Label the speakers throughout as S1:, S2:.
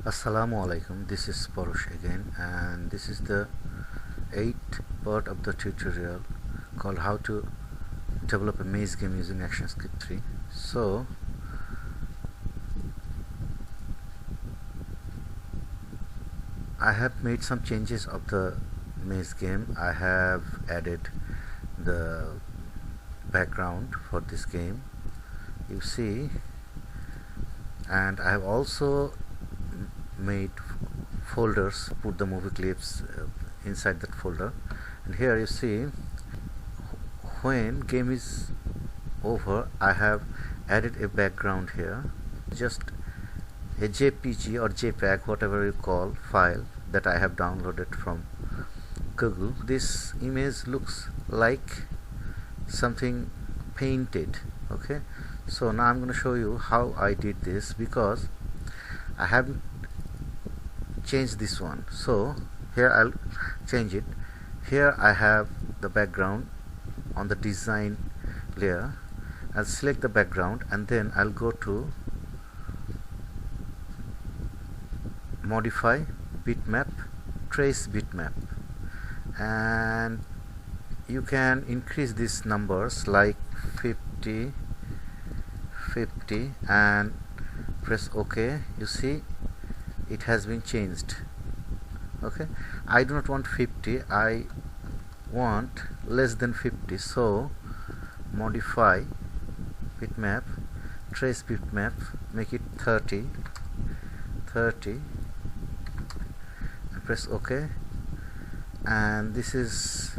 S1: Assalamu alaikum, this is Parush again, and this is the 8th part of the tutorial called how to develop a maze game using ActionScript 3. So I have made some changes of the maze game. I have added the background for this game, you see, and I have also made folders, put the movie clips inside that folder. And here you see, when game is over, I have added a background here, just a JPG or JPEG, whatever you call, file that I have downloaded from Google. This image looks like something painted. Okay, so now I'm going to show you how I did this, because I haven't changed this one. So here I'll change it. Here I have the background on the design layer. I'll select the background and then I'll go to modify bitmap, trace bitmap, and you can increase these numbers like 50 and press OK. You see, it has been changed. Okay, I do not want 50, I want less than 50. So modify bitmap, trace bitmap, make it 30, and press OK. And this is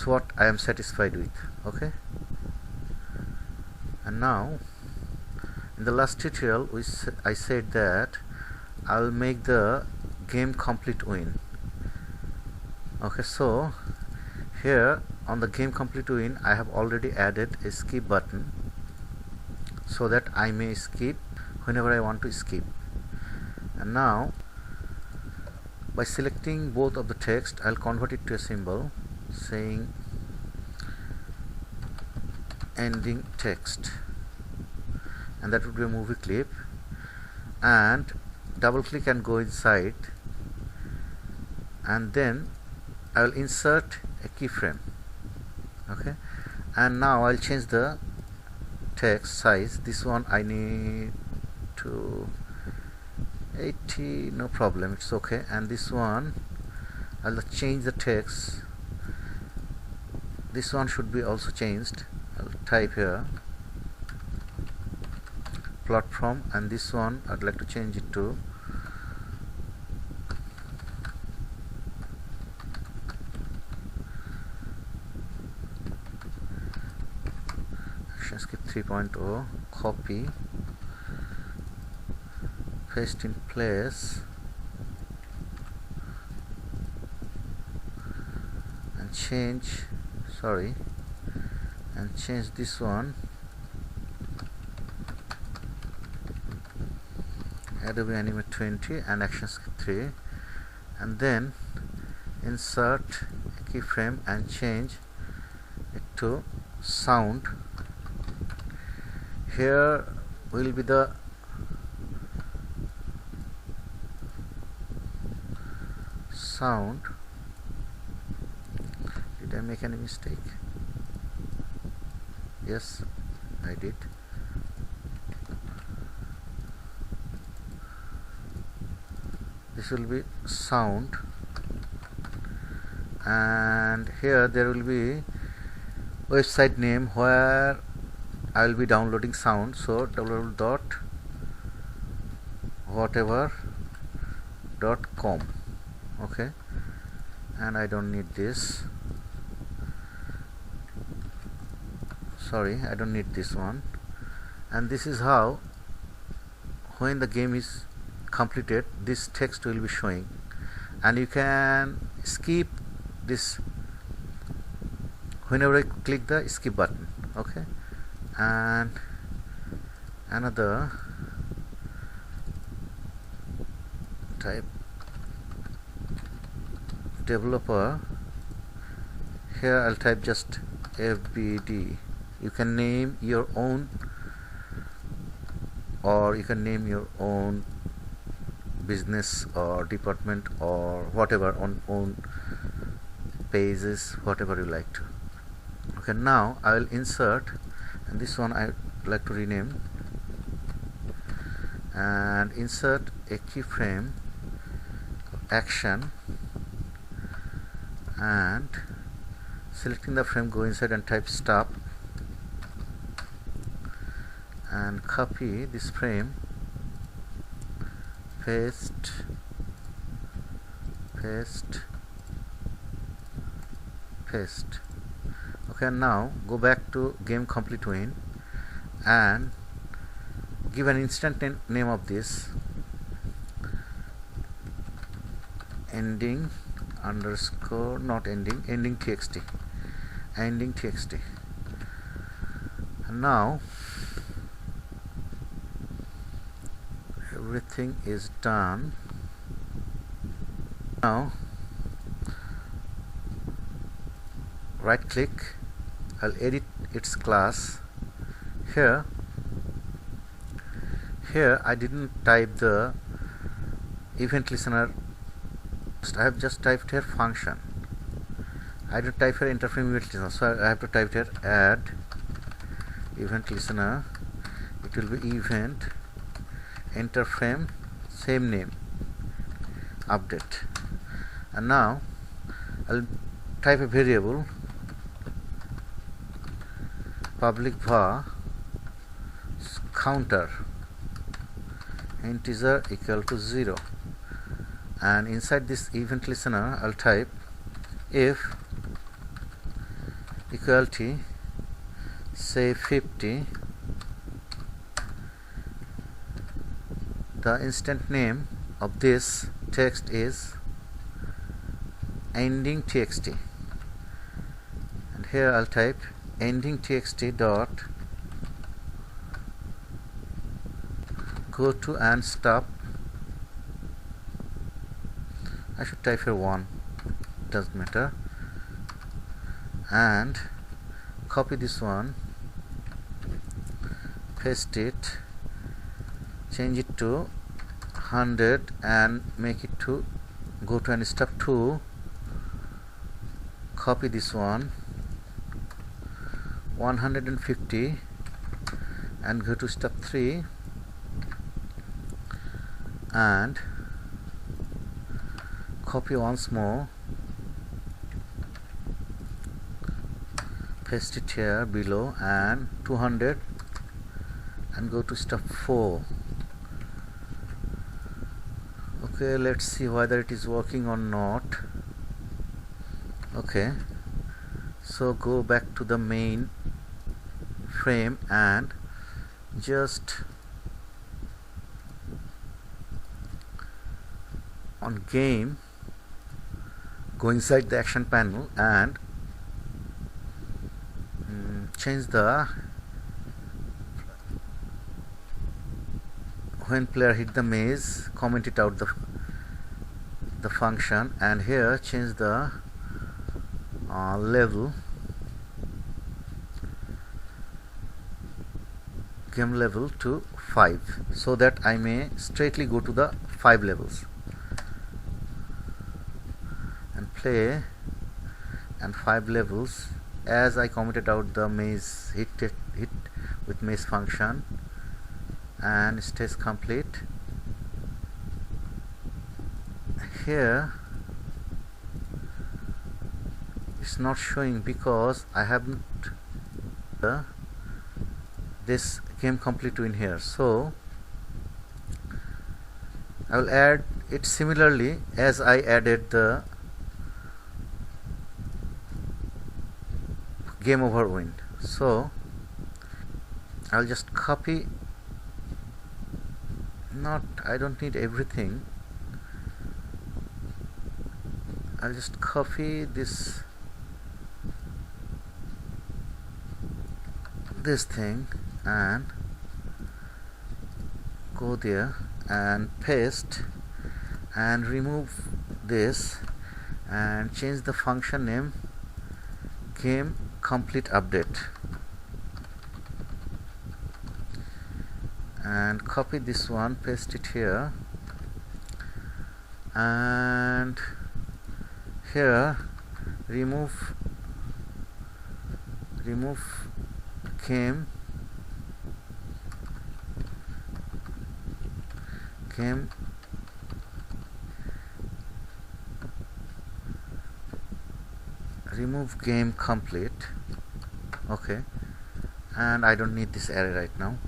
S1: what I am satisfied with. Okay, and now in the last tutorial I said that I'll make the game complete win. Okay, so here on the game complete win I have already added a skip button so that I may skip whenever I want to skip. And now by selecting both of the text, I'll convert it to a symbol saying ending text, and that would be a movie clip, and double click and go inside, and then I'll insert a keyframe. Okay, and now I'll change the text size. This one I need to 80, no problem, it's okay. And this one I'll change the text. This one should be also changed. I'll type here platform, and this one I'd like to change it to ActionScript 3.0. Copy, paste in place, and change this one Adobe Animate 20 and ActionScript 3, and then insert a keyframe and change it to sound. Here will be the sound. Did I make any mistake? Yes, I did. This will be sound, and here there will be website name where I will be downloading sound. So www.whatever.com. okay, and I don't need this. Sorry, I don't need this one. And this is how, when the game is completed, this text will be showing, and you can skip this whenever I click the skip button. Okay, and another type developer. Here I'll type just FBD. You can name your own or you can name your own business or department or whatever on own pages, whatever you like to. Okay, now I will insert, and this one I would like to rename, and insert a keyframe action, and selecting the frame, go inside and type stop, and copy this frame, paste, okay. Now go back to game complete win and give an instant name of this, ending underscore, not ending, ending txt, and now everything is done. Now right click, I'll edit its class. Here I didn't type the event listener, I have just typed here function. I didn't type here interframe event listener, so I have to type here add event listener. It will be event enter frame, same name, update. And now I'll type a variable public var counter integer equal to 0, and inside this event listener I'll type if equality say 50, the instant name of this text is ending txt, and here I'll type ending txt dot go to and stop. I should type here 1, doesn't matter, and copy this one, paste it, change it to 100 and make it to go to and stop 2, copy this one 150 and go to step 3 and copy once more, paste it here below and 200 and go to step 4. Okay, let's see whether it is working or not. Okay, so go back to the main frame and just on game go inside the action panel and change the when player hit the maze, comment it out the function, and here change the level, game level to 5, so that I may straightly go to the 5 levels and play, and 5 levels as I commented out the maze hit with maze function and stage complete. Here it's not showing because I haven't this game complete in here, so I will add it similarly as I added the game over win. So I'll just copy, I don't need everything, I'll just copy this thing and go there and paste and remove this and change the function name game complete update, and and copy this one, paste it here, and here remove game remove game complete. Okay, and I don't need this array right now,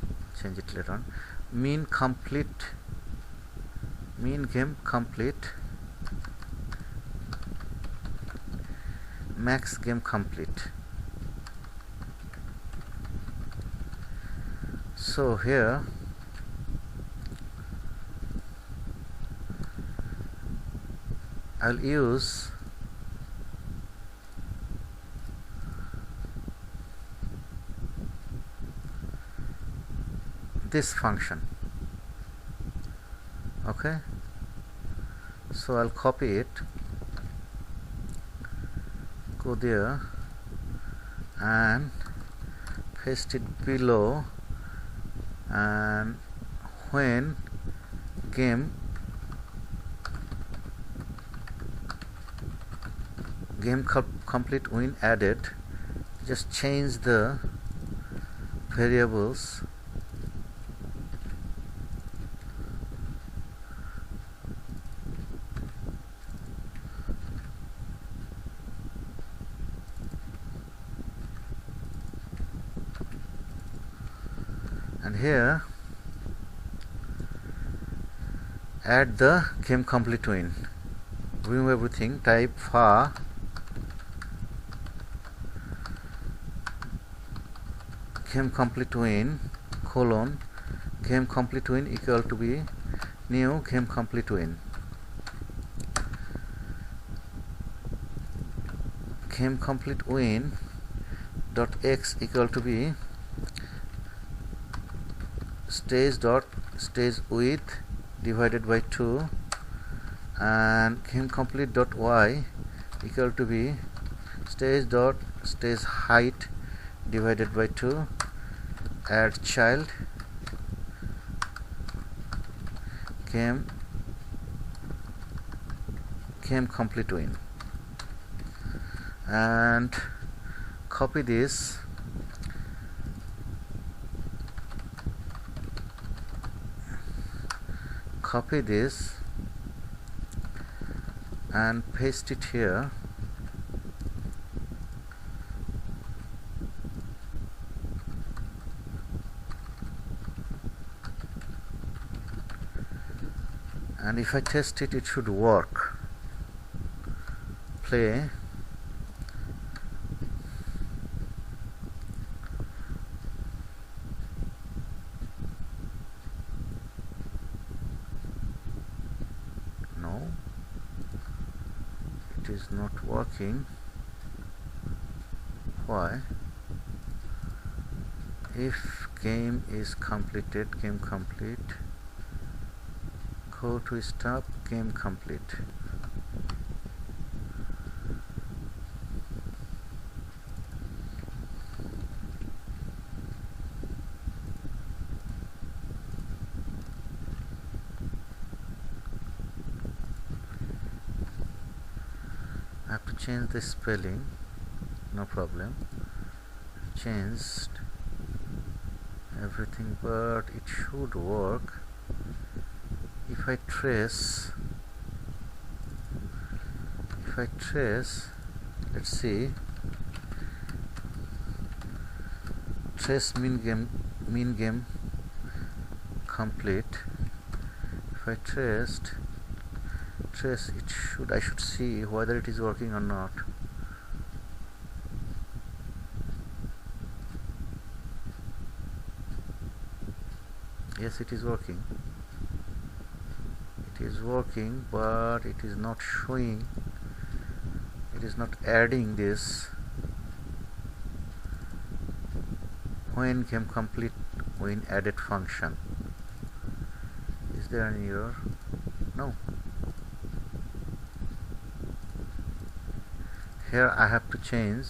S1: change it later on. Mean game complete, max game complete. So here I'll use this function. Okay, so I'll copy it, go there and paste it below, and when game complete when added, just change the variables and here add the game complete when. Remove everything, type var game complete when colon game complete when equal to be new game complete when. Game complete when dot x equal to be stage dot stage width divided by 2, and game complete dot y equal to be stage dot stage height divided by 2. Add child game complete when, and copy this, and paste it here, and if I test it, it should work. Play. No, it is not working. Why? If game is completed, game complete, go to stop game complete. I have to change the spelling, no problem. Changed everything, but it should work. If I trace, let's see, trace mean game complete. If I trace it, I should see whether it is working or not. Yes, it is working. It is working, but it is not showing. It is not adding this when game complete when added function. Is there an error? No. Here I have to change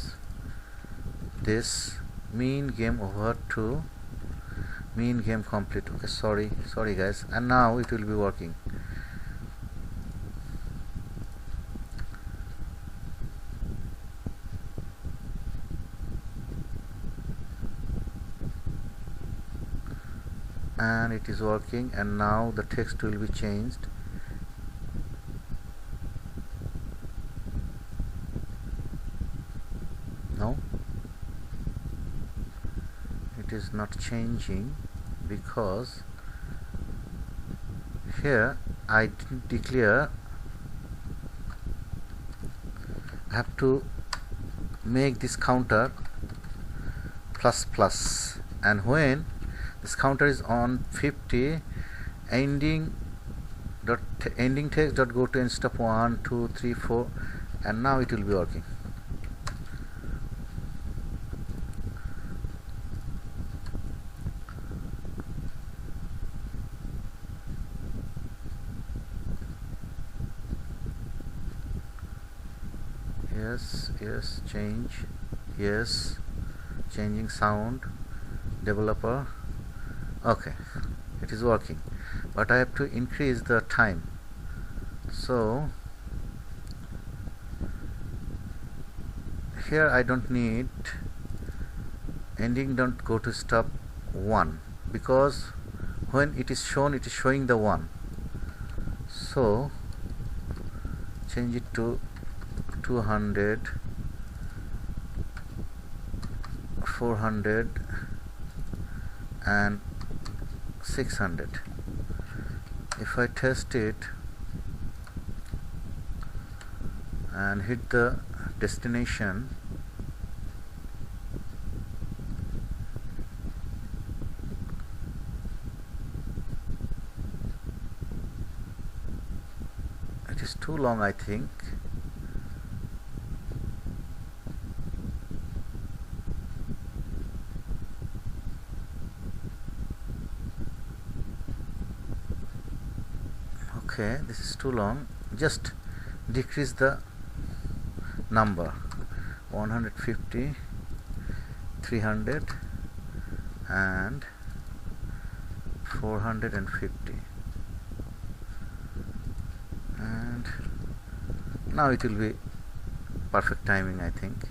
S1: this mean game over to mean game complete. Okay, sorry guys, and now it will be working. And it is working, and now the text will be changed. No, it is not changing because here I didn't declare. I have to make this counter plus plus, and when this counter is on 50, ending text dot go to end stop 1 2 3 4, and now it will be working. Yes, change, yes, changing sound, developer. Okay, it is working, but I have to increase the time. So here I don't need ending don't go to stop 1, because when it is shown, it is showing the 1. So change it to 200, 400 and 600. If I test it and hit the destination, it is too long, I think. Okay, this is too long. Just decrease the number, 150, 300 and 450, and now it will be perfect timing, I think.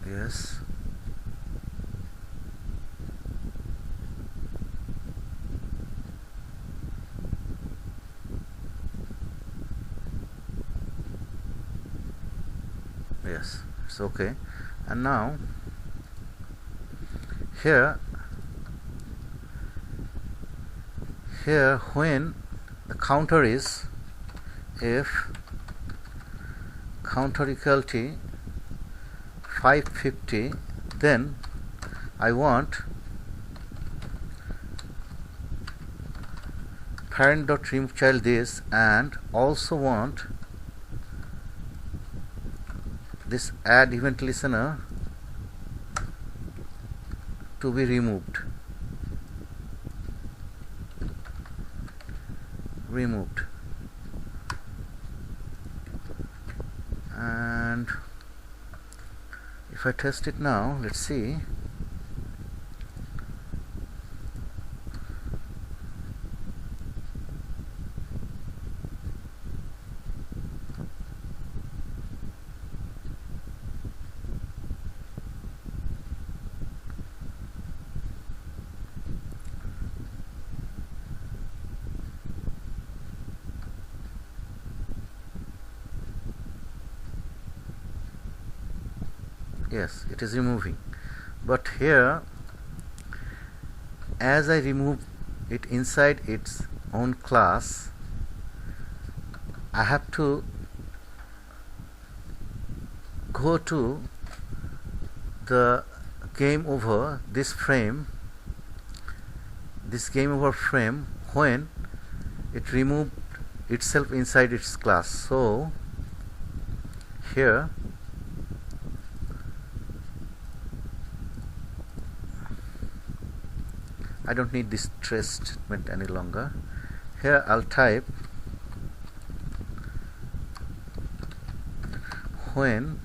S1: Yes, yes, it's okay. And now here when the counter is, if counter equal to 550, then I want parent dot remove child this, and also want this add event listener to be removed. And if I test it now, let's see. Yes, it is removing, but here as I remove it inside its own class, I have to go to the game over this frame, this game over frame, when it removed itself inside its class. So here I don't need this trace statement any longer. Here I'll type when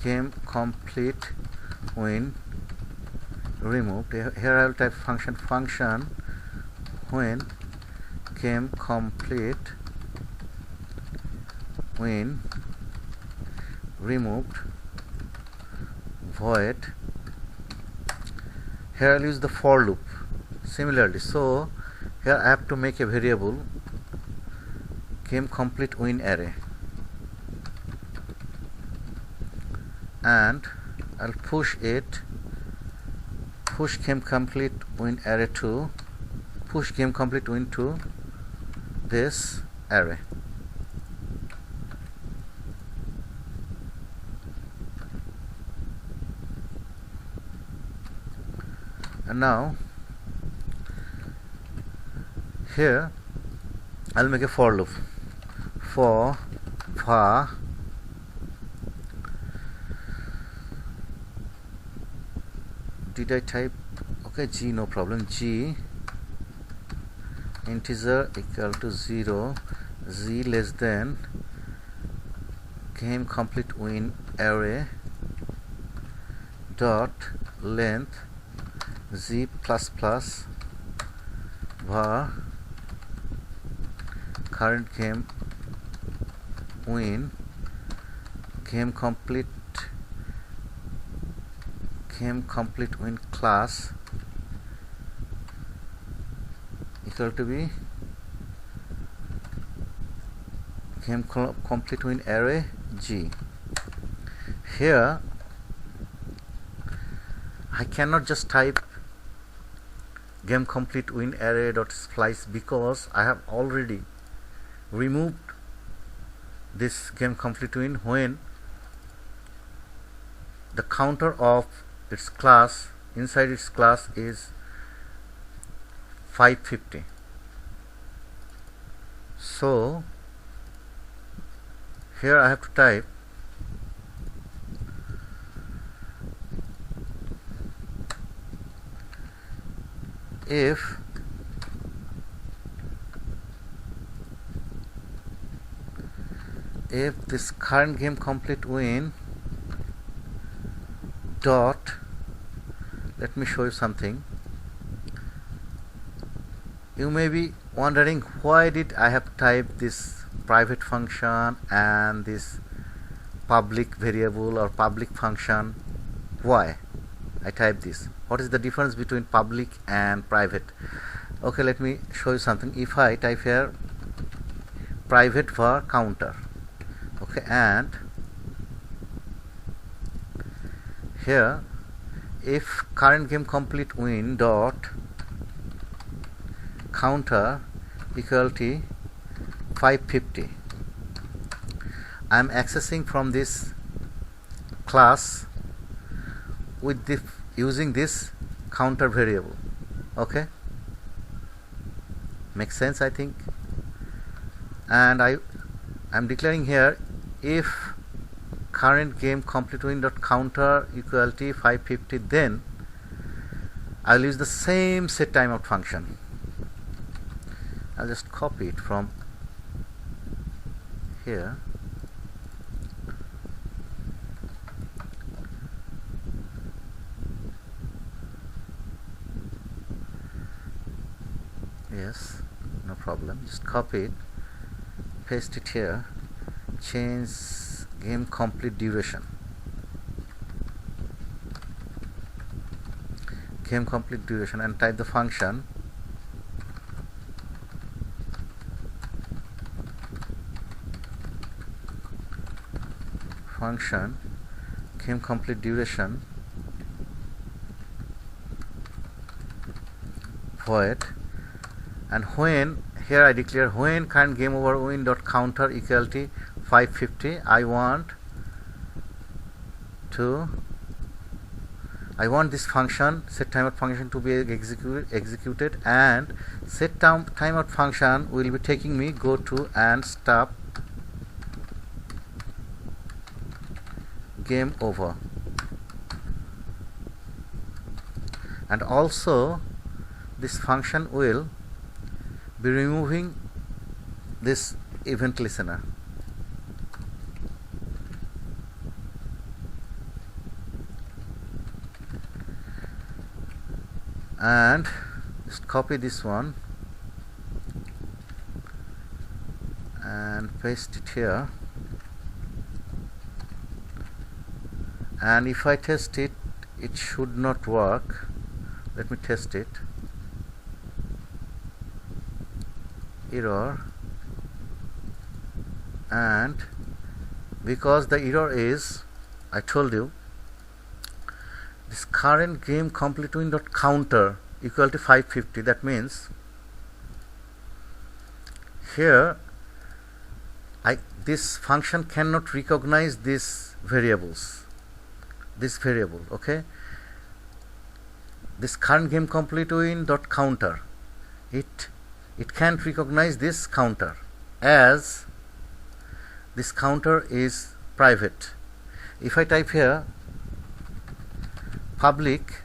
S1: game complete when removed. Here I will type function when game complete when removed void. Here I'll use the for loop similarly. So here I have to make a variable game complete when array, and I'll push game complete when array to push game complete when to this array. And now here I'll make a for loop. For var did I type okay g, no problem, g integer equal to 0, z less than game complete when array dot length z plus plus var current game when game complete when class equal to be game complete when array g. Here I cannot just type game complete when array dot splice because I have already removed this game complete when the counter of its class inside its class is 550. So here I have to type if this current game complete when dot, let me show you something. You may be wondering why did I have typed this private function and this public variable or public function. Why I type this? What is the difference between public and private? Okay, let me show you something. If I type here private var counter, okay, and here if current game complete when dot counter equal to 550, I am accessing from this class with the using this counter variable. Okay, makes sense, I think. And I am declaring here if current game complete when dot counter equal to 550, then I'll use the same set timeout function. I'll just copy it from here. Yes, no problem, just copy it, paste it here, change game complete duration, and type the function game complete duration void, and when here I declare when current game over when dot counter equal to 550, I want to I want this function, set timeout function, to be executed, and set timeout function will be taking me go to and stop game over. And also this function will be removing this event listener. And just copy this one and paste it here, and if I test it, it should not work. Let me test it. Error. And because the error is, I told you, this current game complete win dot counter equal to 550. That means here this function cannot recognize this variable, okay. This current game complete win dot counter, it can't recognize this counter, as this counter is private. If I type here public,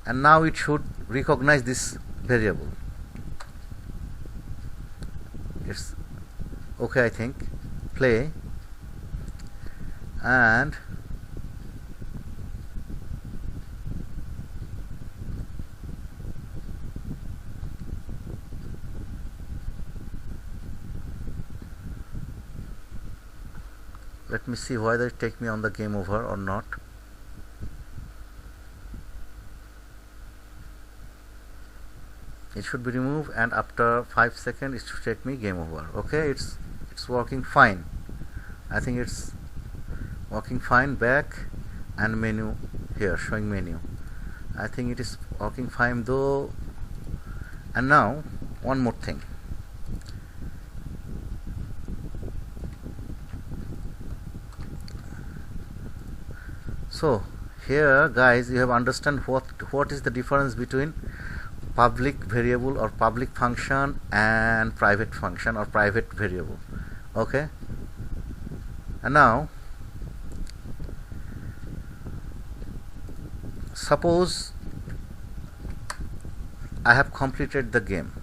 S1: and now it should recognize this variable. It's okay, I think. Play, and let me see whether it take me on the game over or not. It should be removed, and after 5 seconds it should take me game over. Okay, it's working fine. I think it's working fine. Back and menu here, showing menu. I think it is working fine though. And now one more thing. So here guys, you have understand what is the difference between public variable or public function and private function or private variable. Okay, and now suppose I have completed the game.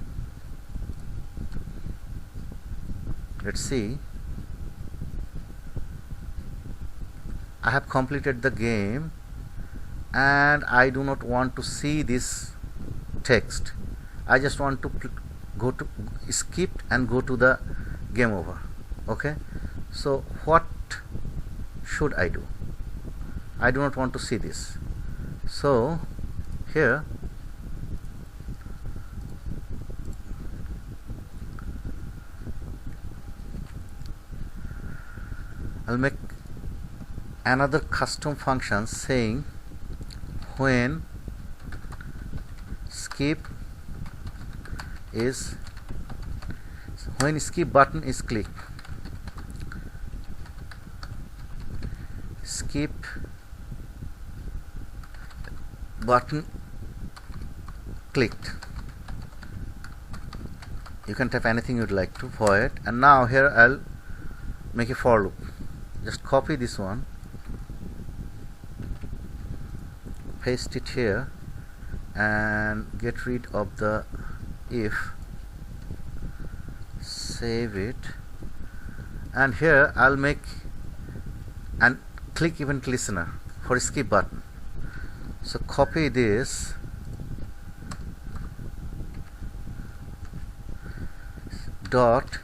S1: Let's see. I have completed the game and I do not want to see this text. I just want to go to skip and go to the game over. Okay, so what should I do? I do not want to see this. So here I'll make another custom function saying when skip button is clicked, skip button clicked. You can type anything you'd like to for it. And now here I'll make a for loop. Just copy this one, paste it here, and get rid of the if, save it, and here I'll make an click event listener for skip button. So copy this, dot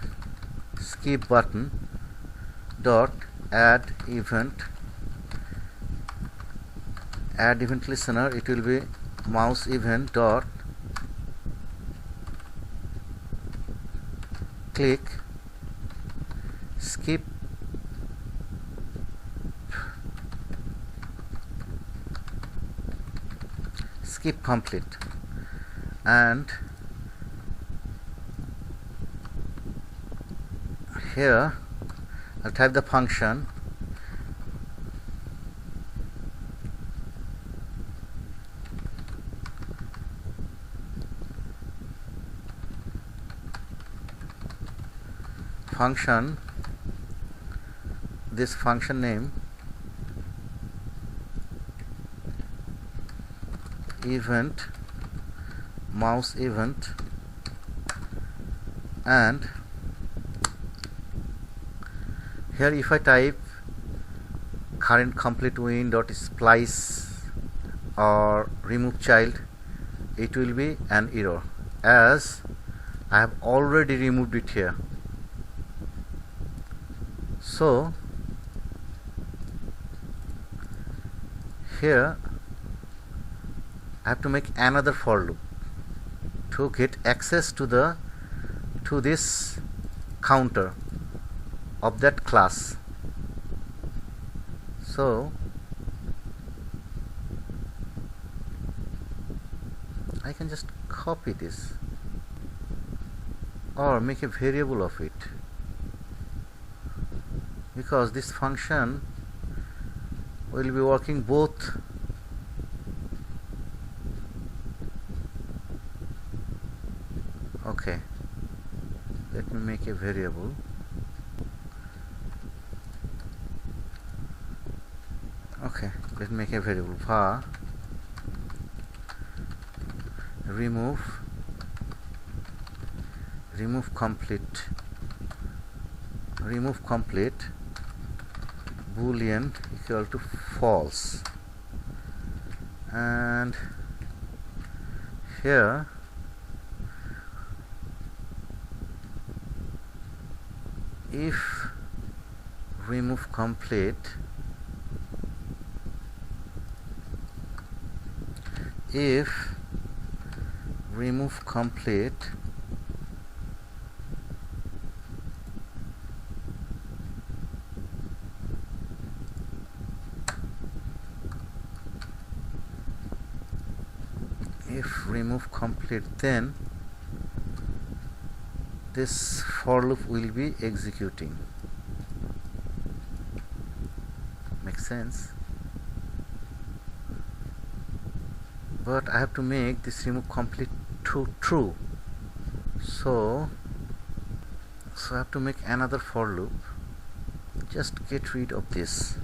S1: skip button dot add event listener. It will be mouse event dot click skip complete. And here I'll type the function function, this function name event, mouse event, and here if I type current complete win dot splice or remove child, it will be an error as I have already removed it here. So here I have to make another for loop to get access to this counter of that class. So I can just copy this or make a variable of it, because this function will be working both okay. Let me make a variable. Okay, let me make a variable var remove complete boolean equal to false, and here if remove complete, if remove complete then this for loop will be executing. Makes sense? But I have to make this remove complete to true, so I have to make another for loop. Just get rid of this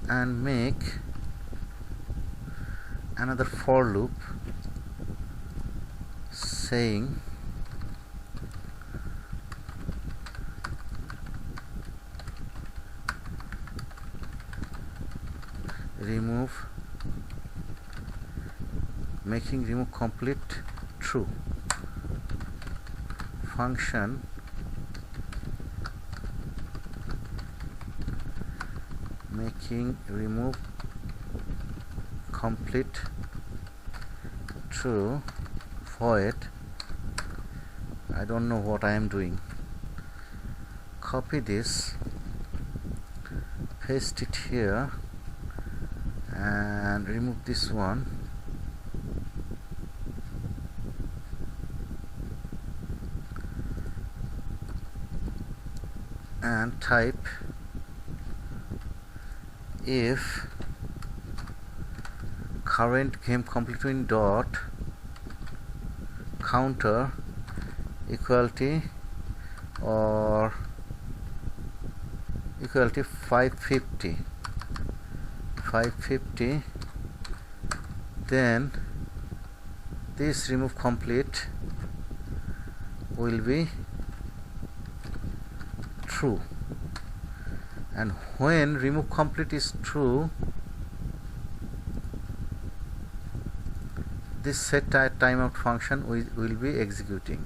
S1: and make another for loop saying making remove complete true, function making remove complete true, void, I don't know what I am doing. Copy this, paste it here, and remove this one, and type if current game complete win dot counter equality or equality 550, then this remove complete will be true, and when remove complete is true, this set timeout function will be executing.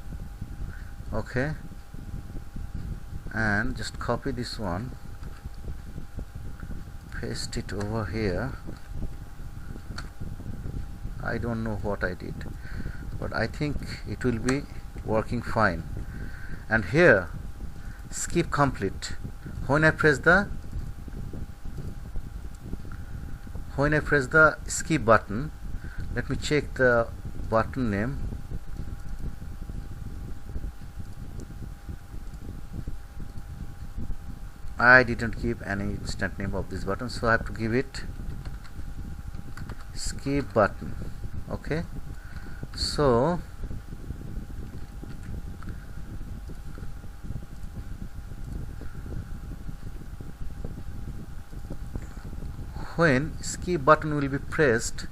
S1: Okay, and just copy this one, paste it over here. I don't know what I did, but I think it will be working fine. And here skip complete, when I press the skip button, let me check the button name. I didn't give any instant name of this button, so I have to give it skip skip button. Okay, so when skip button will be pressed,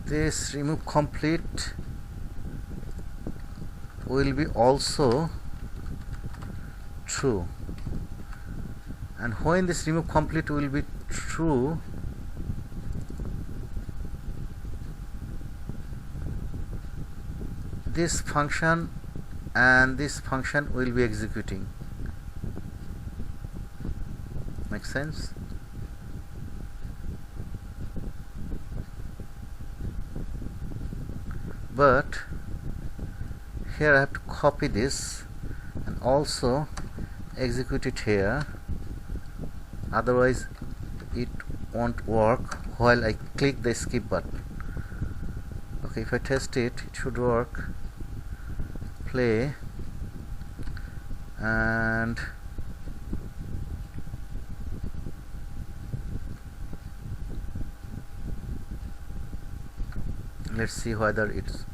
S1: this remove complete will be also true, and when this remove complete will be true, this function and this function will be executing. Make sense? But here I have to copy this and also execute it here, otherwise it won't work while I click the skip button. Okay, if I test it, it should work. Play, and let's see whether it's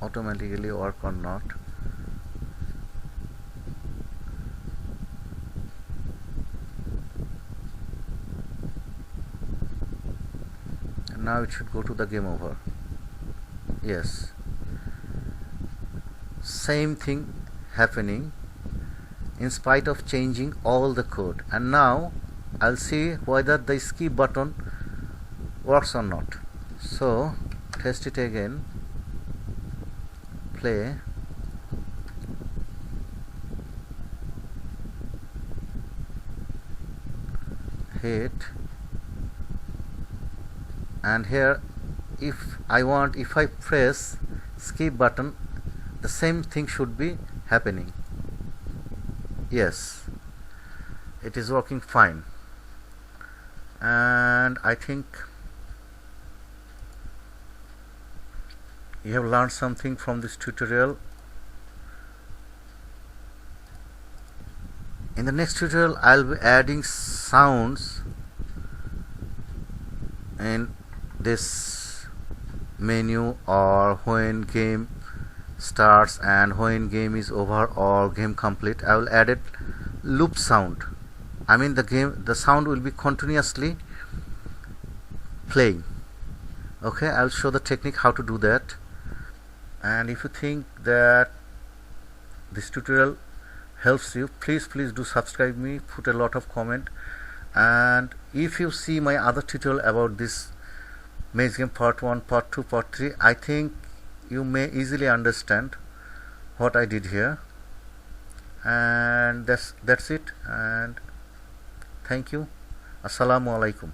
S1: automatically work or not. And now it should go to the game over. Yes, same thing happening in spite of changing all the code. And now I'll see whether the skip button works or not. So test it again. Play, hit, and here if I press skip button, the same thing should be happening. Yes, it is working fine, and I think you have learned something from this tutorial. In the next tutorial I'll be adding sounds in this menu, or when game starts and when game is over or game complete. I will add it loop sound. I mean the sound will be continuously playing. Okay, I'll show the technique how to do that. And if you think that this tutorial helps you, please do subscribe me, put a lot of comment, and if you see my other tutorial about this maze game part 1, part 2, part 3, I think you may easily understand what I did here. And that's it, and thank you. Assalamu alaikum.